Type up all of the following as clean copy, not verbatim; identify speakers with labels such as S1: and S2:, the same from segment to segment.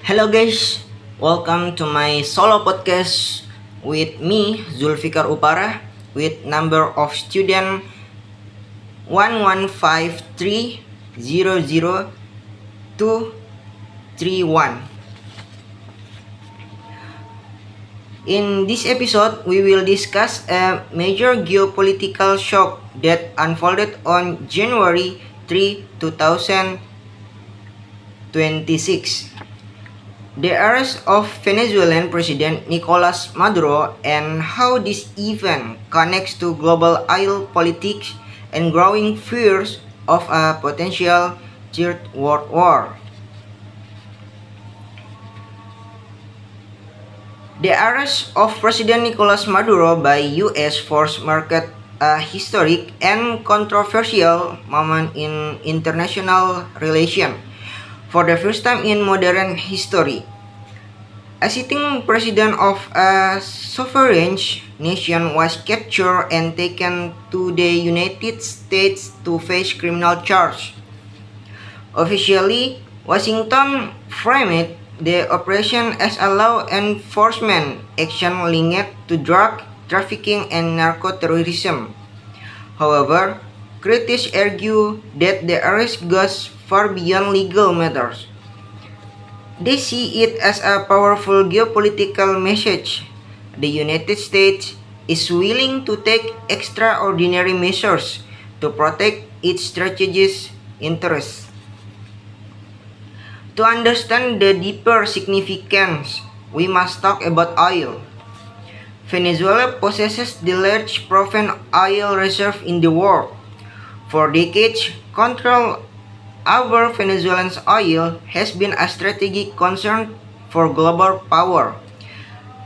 S1: Hello guys, welcome to my solo podcast with me Zulfikar Upara with number of student 115300231. In this episode, we will discuss a major geopolitical shock that unfolded on January 3, 2026. The arrest of Venezuelan President Nicolas Maduro and how this event connects to global oil politics and growing fears of a potential third world war. The arrest of President Nicolas Maduro by US force marked a historic and controversial moment in international relations. For the first time in modern history, a sitting president of a sovereign nation was captured and taken to the United States to face criminal charge. Officially, Washington framed the operation as a law enforcement action linked to drug trafficking and narco-terrorism. However, critics argue that the arrest goes far beyond legal matters. They see it as a powerful geopolitical message. The United States is willing to take extraordinary measures to protect its strategic interests. To understand the deeper significance, we must talk about oil. Venezuela possesses the largest proven oil reserve in the world. For decades, control over Venezuelan's oil has been a strategic concern for global power,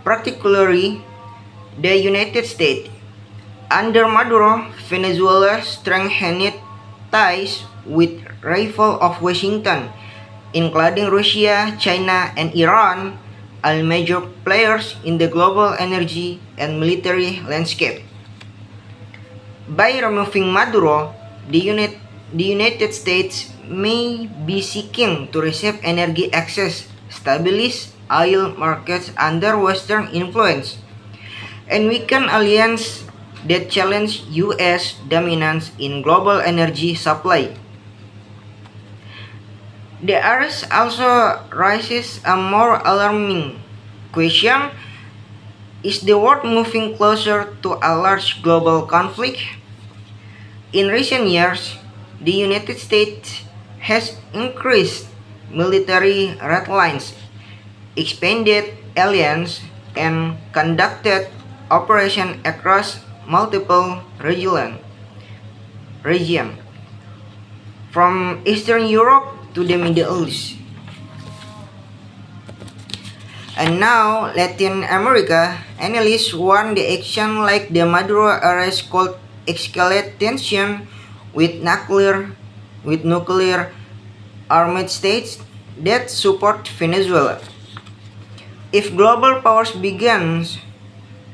S1: particularly the United States. Under Maduro, Venezuela strengthened ties with rivals of Washington, including Russia, China, and Iran, all major players in the global energy and military landscape. By removing Maduro, the United States may be seeking to receive energy access, stabilize oil markets under Western influence, and weaken alliances that challenge U.S. dominance in global energy supply. The arrest also raises a more alarming question: is the world moving closer to a large global conflict? In recent years, the United States has increased military red lines, expanded alliances, and conducted operations across multiple regions, from Eastern Europe to the Middle East. And now, Latin America, analysts warn the action like the Maduro arrest could escalate tension with nuclear armed states that support Venezuela. If global powers begin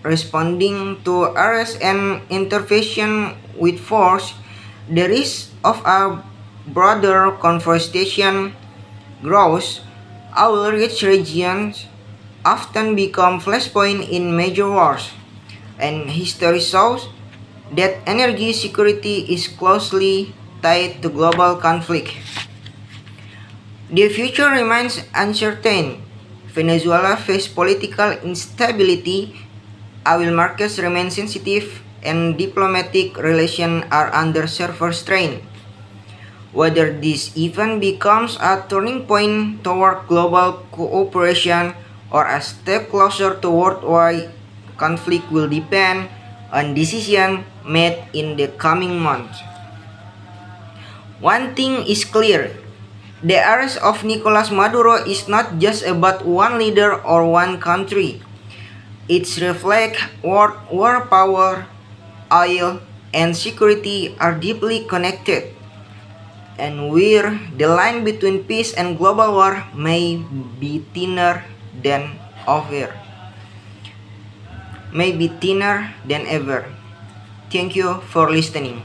S1: responding to arrest and intervention with force, the risk of a broader confrontation grows. Oil-rich regions often become flashpoints in major wars, and history shows that energy security is closely tied to global conflict. The future remains uncertain. Venezuela faces political instability, oil markets remain sensitive, and diplomatic relations are under severe strain. Whether this event becomes a turning point toward global cooperation or a step closer to worldwide conflict will depend on decisions made in the coming months. One thing is clear: the arrest of Nicolas Maduro is not just about one leader or one country. It reflects world power, oil, and security are deeply connected, and where the line between peace and global war may be thinner than ever. Thank you for listening.